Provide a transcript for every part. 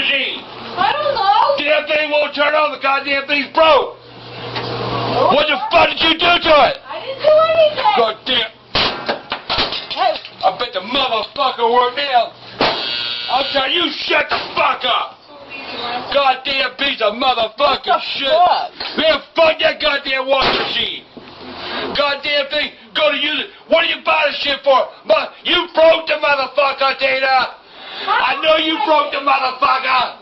machine? I don't know. Damn thing won't turn on. The goddamn thing's broke. What the fuck did you do to it? I didn't do anything. Goddamn. I bet the motherfucker worked now. I'll tell you, shut the fuck up. Goddamn piece of motherfucking shit. Fuck? Man, fuck that goddamn washing machine. Goddamn thing, go to use it. What do you buy this shit for? You broke the motherfucker, Dana. I know you broke the motherfucker.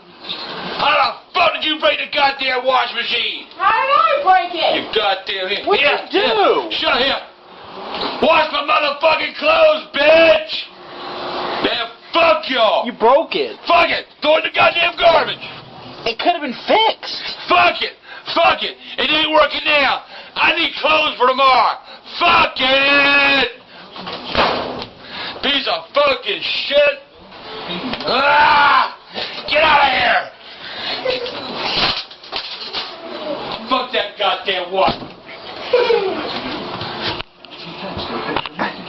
How the fuck did you break the goddamn washing machine? How did I break it? You goddamn here. What'd you do? Shut here. Wash my motherfucking clothes, bitch. Man, fuck y'all. You broke it. Fuck it. Throw it in the goddamn garbage. It could have been fixed. Fuck it. Fuck it. It ain't working now. I need clothes for tomorrow. Fuck it. Piece of fucking shit. Ah! Get out of here. Fuck that goddamn what?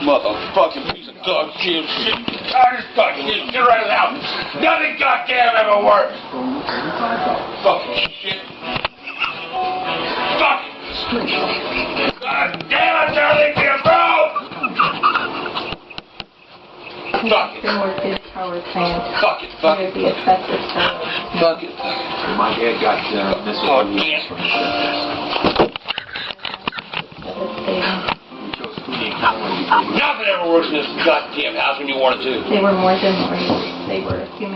Motherfucking piece of goddamn shit. I just fucking shit. Get right out. Nothing goddamn ever works. Fucking shit. Fuck it. God damn it, everything get broke. Fuck it. Power plant. Fuck it. Fuck it. The asbestos power. Fuck it. My dad got this Oh, one. damn. Nothing ever works in this goddamn house when you want it to. They were more than warriors. They were human.